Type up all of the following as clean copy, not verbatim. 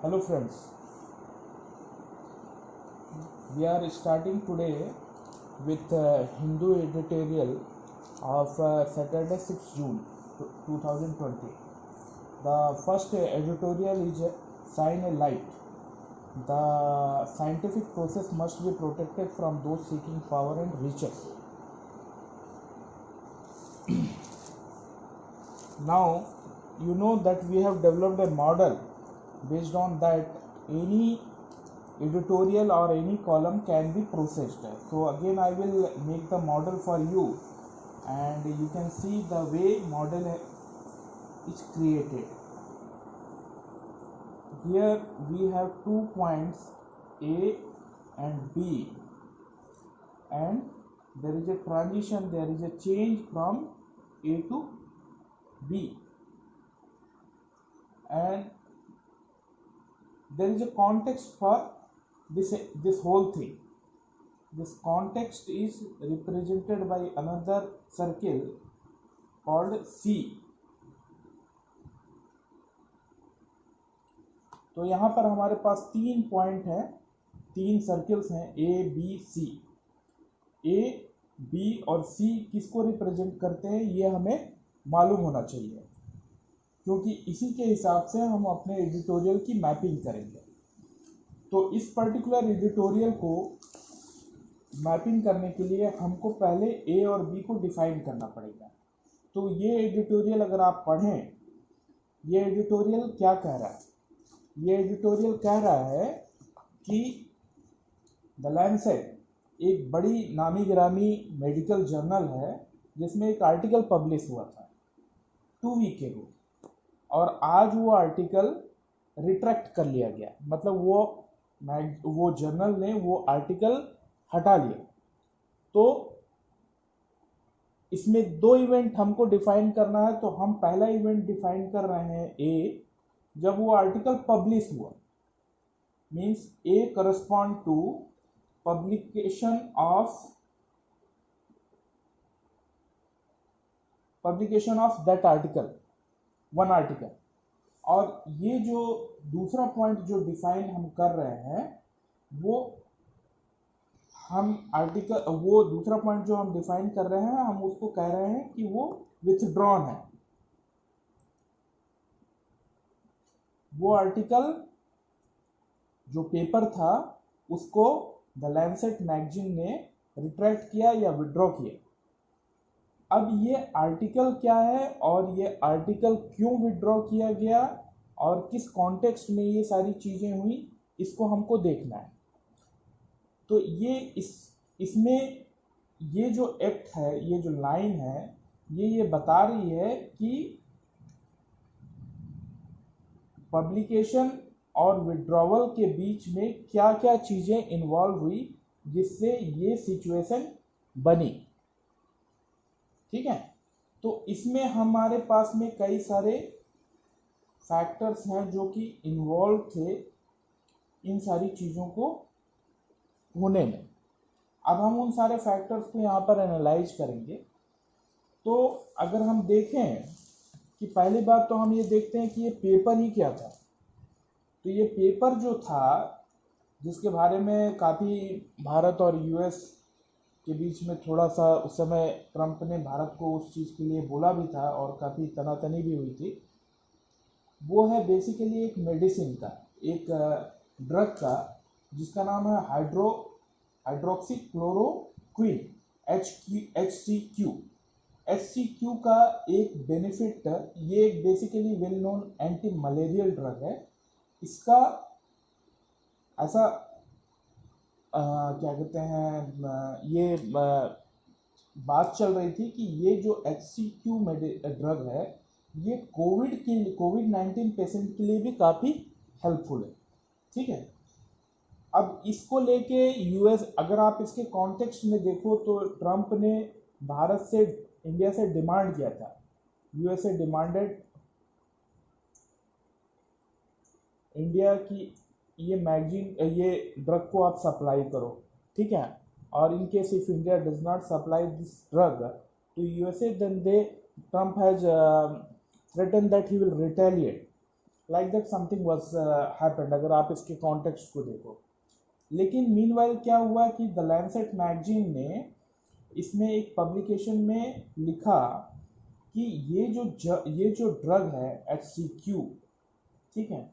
Hello friends, we are starting today with Hindu editorial of Saturday 6 June 2020. The first editorial is Shine a Light. The scientific process must be protected from those seeking power and riches. Now, you know that we have developed a model based on that any editorial or any column can be processed. So again I will make the model for you and you can see the way model is created. Here we have 2 points A and B, and there is a transition, there is a change from A to B, and there is a context for this whole thing. This context is represented by another circle called C. तो यहाँ पर हमारे पास 3 point हैं, 3 circles हैं A, B, C. A, B और C किसको represent करते हैं ये हमें मालूम होना चाहिए, क्योंकि इसी के हिसाब से हम अपने एडिटोरियल की मैपिंग करेंगे. तो इस पर्टिकुलर एडिटोरियल को मैपिंग करने के लिए हमको पहले ए और बी को डिफाइन करना पड़ेगा. तो ये एडिटोरियल अगर आप पढ़ें, ये एडिटोरियल क्या कह रहा है? ये एडिटोरियल कह रहा है कि द लैंसेट एक बड़ी नामी गिरामी मेडिकल जर्नल है जिसमें एक आर्टिकल पब्लिश हुआ था 2 वीक अगो, और आज वो आर्टिकल रिट्रैक्ट कर लिया गया. मतलब वो जर्नल ने वो आर्टिकल हटा लिया. तो इसमें 2 इवेंट हमको डिफाइन करना है. तो हम पहला इवेंट डिफाइन कर रहे हैं ए, जब वो आर्टिकल पब्लिश हुआ, means A correspond to publication of that article, one article. और ये जो दूसरा पॉइंट जो डिफाइन हम कर रहे हैं वो दूसरा पॉइंट जो हम डिफाइन कर रहे हैं हम उसको कह रहे हैं कि वो विथड्रॉन है. वो आर्टिकल जो पेपर था उसको द लैंसेट मैगजीन ने रिट्रैक्ट किया या विड्रॉ किया. अब ये आर्टिकल क्या है और ये आर्टिकल क्यों विड्रॉ किया गया और किस कॉन्टेक्स्ट में ये सारी चीज़ें हुई, इसको हमको देखना है. तो ये इसमें ये जो एक्ट है, ये जो लाइन है, ये बता रही है कि पब्लिकेशन और विड्रॉवल के बीच में क्या क्या चीज़ें इन्वॉल्व हुई जिससे ये सिचुएशन बनी. ठीक है. तो इसमें हमारे पास में कई सारे फैक्टर्स हैं जो कि इन्वॉल्व थे इन सारी चीज़ों को होने में. अब हम उन सारे फैक्टर्स को यहाँ पर एनालाइज करेंगे. तो अगर हम देखें कि पहली बात तो हम ये देखते हैं कि ये पेपर ही क्या था. तो ये पेपर जो था जिसके बारे में काफ़ी भारत और यूएस के बीच में थोड़ा सा उस समय ट्रंप ने भारत को उस चीज़ के लिए बोला भी था और काफ़ी तनातनी भी हुई थी, वो है बेसिकली एक मेडिसिन का, एक ड्रग का जिसका नाम है हाइड्रोक्सीक्लोरोक्विन, HCQ का एक बेनिफिट, ये एक basically well known anti malarial drug है. इसका ऐसा क्या कहते हैं, ये बात चल रही थी कि ये जो HCQ ड्रग है ये कोविड-19 पेशेंट के लिए भी काफ़ी हेल्पफुल है. ठीक है. अब इसको लेके यूएस, अगर आप इसके कॉन्टेक्स्ट में देखो तो ट्रंप ने भारत से, इंडिया से डिमांड किया था. यूएसए डिमांडेड इंडिया की ये मैगजीन, ये ड्रग को आप सप्लाई करो. ठीक है. और in case if India does not supply this drug to USA, then Trump has threatened that he will retaliate. Like that something was happened, अगर आप इसके कॉन्टेक्स्ट को देखो। लेकिन मीनवाइल क्या हुआ कि द लैंसेट मैगजीन ने इसमें एक पब्लिकेशन में लिखा कि ये जो ड्रग है HCQ, ठीक है,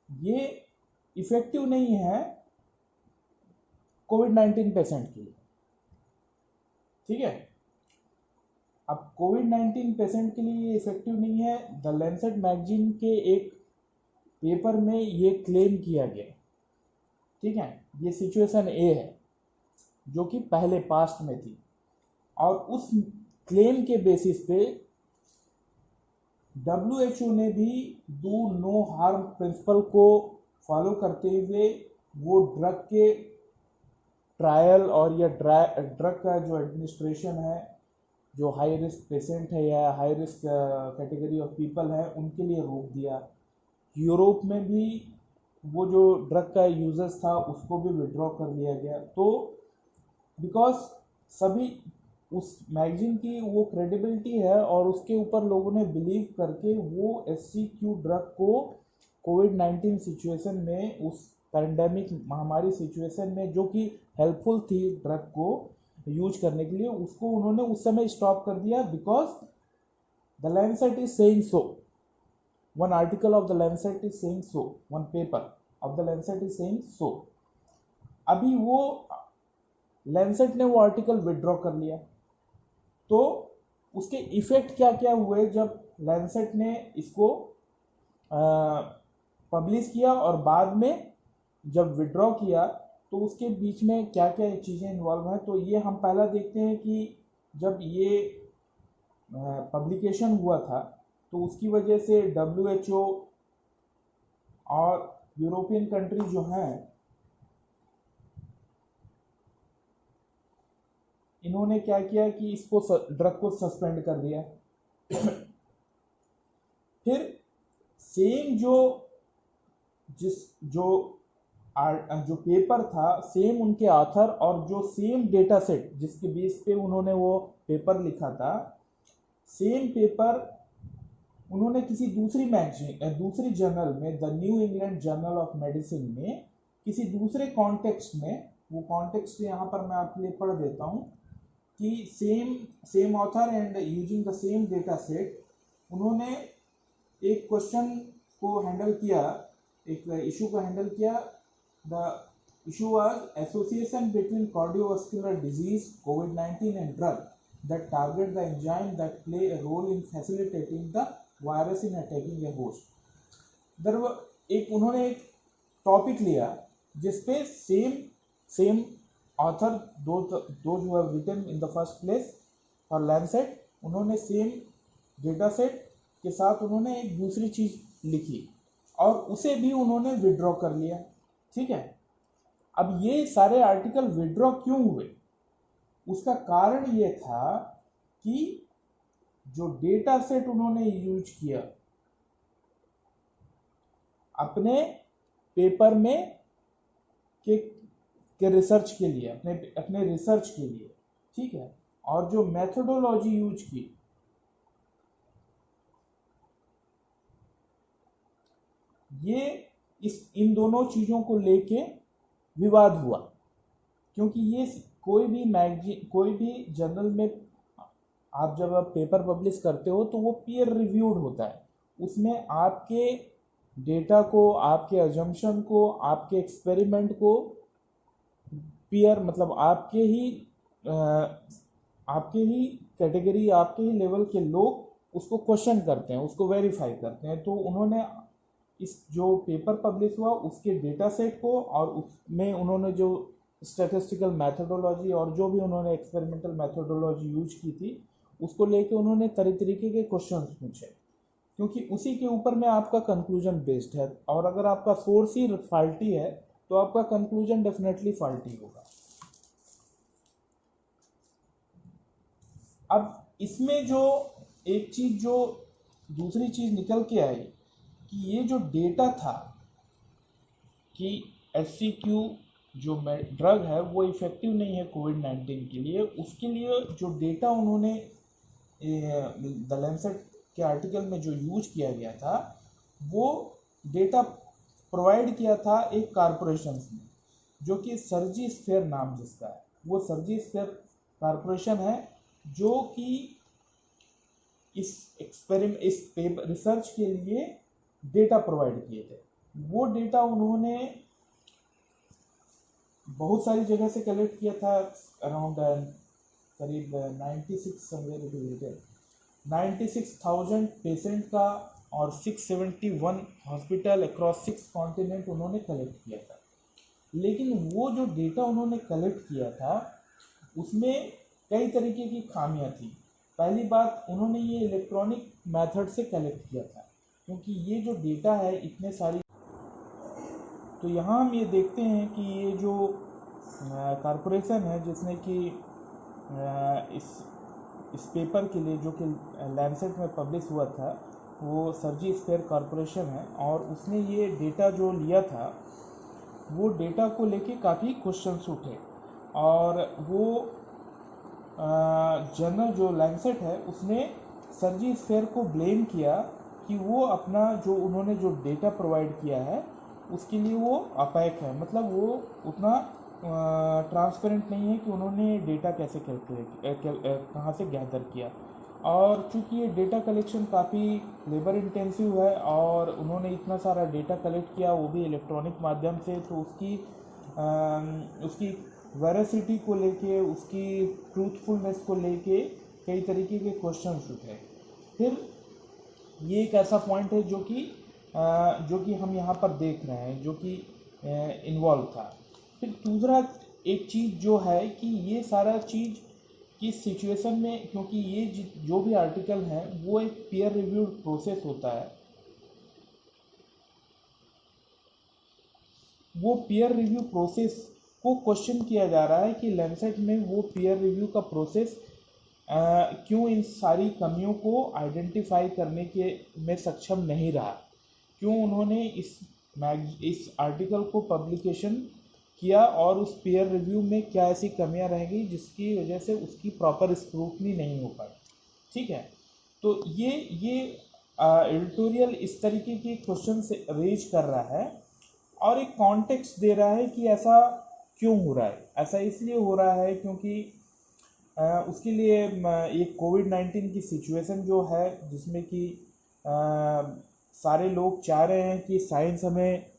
ये इफेक्टिव नहीं है कोविड-19 पेशेंट के लिए, ठीक है। अब कोविड-19 पेशेंट के लिए ये इफेक्टिव नहीं है। द लैंसेट मैगजीन के एक पेपर में ये क्लेम किया गया, ठीक है। ये सिचुएशन ए है जो कि पहले पास्ट में थी, और उस क्लेम के बेसिस पे WHO ने भी डू नो हार्म प्रिंसिपल को फॉलो करते हुए वो ड्रग के ट्रायल और या ड्रग का जो एडमिनिस्ट्रेशन है, जो हाई रिस्क पेशेंट है या high risk category of people है, उनके लिए रोक दिया। यूरोप में भी वो जो ड्रग का यूजेस था उसको भी विड्रॉ कर लिया गया। तो बिकॉज सभी उस मैगजीन की वो क्रेडिबिलिटी है और उसके ऊपर लोगों ने बिलीव करके वो HCQ ड्रग को कोविड-19 सिचुएशन में, उस पैंडेमिक महामारी सिचुएशन में जो कि हेल्पफुल थी ड्रग को यूज करने के लिए, उसको उन्होंने उस समय स्टॉप कर दिया। Because the Lancet is saying so, one article of the Lancet is saying so, one paper of the Lancet is saying so. अभी वो लैंसेट ने वो आर्टिकल विड्रॉ कर लिया, तो उसके इफेक्ट क्या क्या हुए जब लैंसेट ने इसको पब्लिश किया और बाद में जब विड्रॉ किया, तो उसके बीच में क्या क्या चीज़ें इन्वॉल्व हैं। तो ये हम पहला देखते हैं कि जब ये पब्लिकेशन हुआ था तो उसकी वजह से WHO और यूरोपियन कंट्री जो हैं, इन्होंने क्या किया कि इसको ड्रग को सस्पेंड कर दिया। फिर सेम जो पेपर था, सेम उनके ऑथर और जो सेम डेटा सेट जिसके बेस पे उन्होंने वो पेपर लिखा था, सेम पेपर उन्होंने किसी दूसरी मैगजीन, दूसरी जर्नल में, the new England journal of medicine में, किसी दूसरे कॉन्टेक्स्ट में, वो कॉन्टेक्स्ट यहाँ पर मैं आपके लिए पढ़ देता हूँ कि same author and using the same data set, उन्होंने एक क्वेश्चन को हैंडल किया, एक इशू को हैंडल किया। The issue was association between cardiovascular disease covid and drug that target the enzyme that play a role in facilitating the virus in attacking a host। उन्होंने एक topic लिया जिसपे same author, दो जो have written in the first place for Lancet, उन्होंने same data set के साथ उन्होंने एक दूसरी चीज लिखी और उसे भी उन्होंने विड्रॉ कर लिया, ठीक है। अब ये सारे आर्टिकल विड्रॉ क्यों हुए? उसका कारण ये था कि जो डेटा सेट उन्होंने यूज किया अपने पेपर में के रिसर्च के लिए, अपने रिसर्च के लिए, ठीक है, और जो मेथोडोलॉजी यूज की, ये इन दोनों चीजों को लेके विवाद हुआ। क्योंकि ये कोई भी मैगजीन, कोई भी जर्नल में आप जब आप पेपर पब्लिश करते हो तो वो पीयर रिव्यूड होता है, उसमें आपके डेटा को, आपके अजम्पशन को, आपके एक्सपेरिमेंट को पीयर मतलब आपके ही कैटेगरी, आपके ही लेवल के लोग उसको क्वेश्चन करते हैं, उसको वेरीफाई करते हैं। तो उन्होंने इस जो पेपर पब्लिश हुआ उसके डेटा सेट को और उसमें उन्होंने जो स्टैटिस्टिकल मैथोडोलॉजी और जो भी उन्होंने एक्सपेरिमेंटल मैथोडोलॉजी यूज की थी उसको लेके उन्होंने तरह तरीके के क्वेश्चंस पूछे, क्योंकि उसी के ऊपर में आपका कंक्लूजन बेस्ड है। और अगर आपका सोर्स ही फॉल्टी है तो आपका कंक्लूजन डेफिनेटली फॉल्टी होगा। अब इसमें जो एक चीज, जो दूसरी चीज निकल के आई कि ये जो डेटा था कि HCQ जो ड्रग है वो इफेक्टिव नहीं है कोविड-19 के लिए, उसके लिए जो डेटा उन्होंने द लैंसेट के आर्टिकल में जो यूज किया गया था वो डेटा प्रोवाइड किया था एक कॉरपोरेशन ने, जो कि सर्जी स्फेयर नाम जिसका है। वो सर्जी स्फेयर कॉरपोरेशन है जो कि इस पेपर रिसर्च के लिए डेटा प्रोवाइड किए थे। वो डेटा उन्होंने बहुत सारी जगह से कलेक्ट किया था, अराउंड करीब 96,000 पेशेंट का और 671 हॉस्पिटल अक्रॉस 6 कॉन्टिनेंट उन्होंने कलेक्ट किया था। लेकिन वो जो डेटा उन्होंने कलेक्ट किया था उसमें कई तरीके की खामियां थी। पहली बात, उन्होंने ये इलेक्ट्रॉनिक मेथड से कलेक्ट किया था, क्योंकि ये जो डेटा है इतने सारी, तो यहाँ हम ये देखते हैं कि ये जो कॉरपोरेशन है जिसने कि इस पेपर के लिए जो कि लैंसेट में पब्लिश हुआ था वो सर्जी स्फेयर कॉरपोरेशन है, और उसने ये डेटा जो लिया था वो डेटा को लेके काफ़ी क्वेश्चंस उठे, और वो जर्नल जो लैंसेट है उसने सर्जी स्फेयर को ब्लेम किया कि वो अपना जो उन्होंने जो डेटा प्रोवाइड किया है उसके लिए वो अपैक है, मतलब वो उतना ट्रांसपेरेंट नहीं है कि उन्होंने डेटा कैसे कहाँ से गैदर किया। और चूंकि ये डेटा कलेक्शन काफ़ी लेबर इंटेंसिव है और उन्होंने इतना सारा डेटा कलेक्ट किया वो भी इलेक्ट्रॉनिक माध्यम से, तो उसकी वेरासिटी को लेके, उसकी ट्रूथफुलनेस को लेके कई तरीके के क्वेश्चन उठे। फिर ये एक ऐसा पॉइंट है जो कि हम यहाँ पर देख रहे हैं जो कि इन्वॉल्व था। फिर दूसरा एक चीज़ जो है कि ये सारा चीज़ किस सिचुएशन में, क्योंकि ये जो भी आर्टिकल है वो एक पीयर रिव्यूड प्रोसेस होता है, वो पीयर रिव्यू प्रोसेस को क्वेश्चन किया जा रहा है कि लैंसेट में वो पीयर रिव्यू का प्रोसेस क्यों इन सारी कमियों को आइडेंटिफाई करने के में सक्षम नहीं रहा, क्यों उन्होंने इस आर्टिकल को पब्लिकेशन किया और उस पीयर रिव्यू में क्या ऐसी कमियां रह गई जिसकी वजह से उसकी प्रॉपर स्क्रूटनी नहीं हो पाई। ठीक है, तो ये एडिटोरियल इस तरीके के क्वेश्चन से रेज कर रहा है और एक कॉन्टेक्स्ट दे रहा है कि ऐसा क्यों हो रहा है। ऐसा इसलिए हो रहा है क्योंकि उसके लिए एक कोविड-19 की सिचुएशन जो है जिसमें कि सारे लोग चाह रहे हैं कि साइंस हमें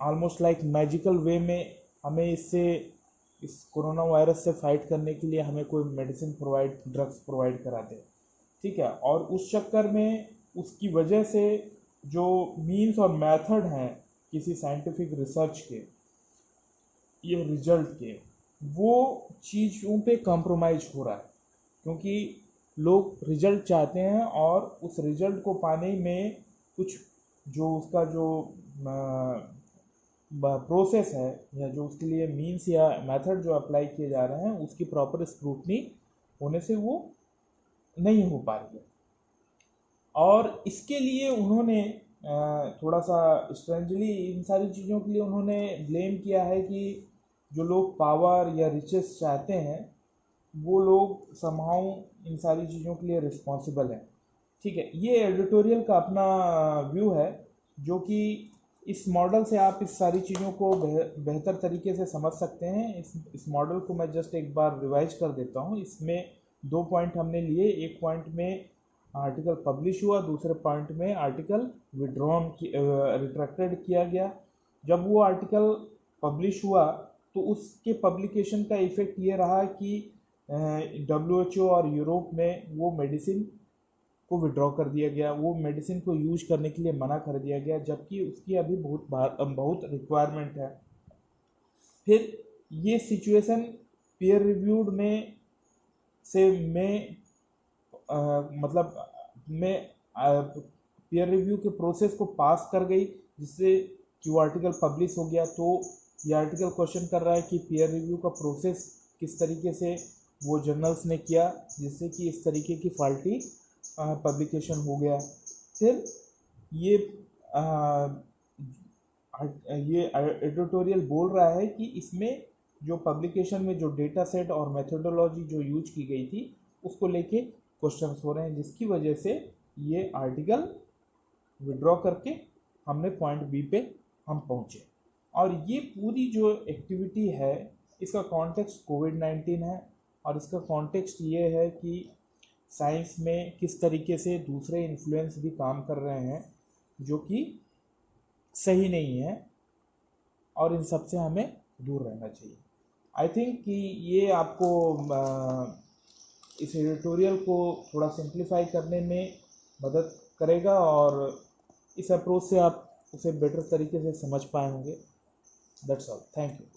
ऑलमोस्ट लाइक मैजिकल वे में हमें इस कोरोना वायरस से फाइट करने के लिए हमें कोई मेडिसिन ड्रग्स प्रोवाइड करा दे। ठीक है, और उस चक्कर में उसकी वजह से जो मीन्स और मेथड हैं किसी साइंटिफिक रिसर्च के ये रिजल्ट के, वो चीज़ों पे कॉम्प्रोमाइज हो रहा है, क्योंकि लोग रिजल्ट चाहते हैं और उस रिजल्ट को पाने में कुछ जो उसका जो प्रोसेस है या जो उसके लिए मीन्स या मेथड जो अप्लाई किए जा रहे हैं उसकी प्रॉपर स्क्रूटनी होने से वो नहीं हो पा रही है। और इसके लिए उन्होंने थोड़ा सा स्ट्रेंजली इन सारी चीज़ों के लिए उन्होंने ब्लेम किया है कि जो लोग पावर या रिचेस चाहते हैं वो लोग समहाउ इन सारी चीज़ों के लिए रिस्पॉन्सिबल हैं। ठीक है, ये एडिटोरियल का अपना व्यू है, जो कि इस मॉडल से आप इस सारी चीज़ों को बेहतर तरीके से समझ सकते हैं। इस मॉडल को मैं जस्ट एक बार रिवाइज कर देता हूँ। इसमें 2 पॉइंट हमने लिए, एक पॉइंट में आर्टिकल पब्लिश हुआ, दूसरे पॉइंट में आर्टिकल रिट्रैक्टेड किया गया। जब वो आर्टिकल पब्लिश हुआ तो उसके पब्लिकेशन का इफ़ेक्ट ये रहा कि WHO और यूरोप में वो मेडिसिन को विड्रॉ कर दिया गया, वो मेडिसिन को यूज करने के लिए मना कर दिया गया, जबकि उसकी अभी बहुत रिक्वायरमेंट है। फिर ये सिचुएशन पीयर रिव्यूड में पीयर रिव्यू के प्रोसेस को पास कर गई, जिससे कि वो आर्टिकल पब्लिश हो गया। तो ये आर्टिकल क्वेश्चन कर रहा है कि पीयर रिव्यू का प्रोसेस किस तरीके से वो जर्नल्स ने किया जिससे कि इस तरीके की फॉल्टी पब्लिकेशन हो गया। फिर ये एडिटोरियल बोल रहा है कि इसमें जो पब्लिकेशन में जो डेटा सेट और मेथोडोलॉजी जो यूज की गई थी उसको लेके क्वेश्चंस हो रहे हैं, जिसकी वजह से ये आर्टिकल विड्रॉ करके हमने पॉइंट बी पे हम पहुँचे। और ये पूरी जो एक्टिविटी है इसका कॉन्टेक्स्ट कोविड-19 है, और इसका कॉन्टेक्स्ट ये है कि साइंस में किस तरीके से दूसरे इन्फ्लुएंस भी काम कर रहे हैं जो कि सही नहीं है, और इन सब से हमें दूर रहना चाहिए। आई थिंक कि ये आपको इस एडिटोरियल को थोड़ा सिंप्लीफाई करने में मदद करेगा, और इस अप्रोच से आप उसे बेटर तरीके से समझ पाए होंगे। That's all, thank you.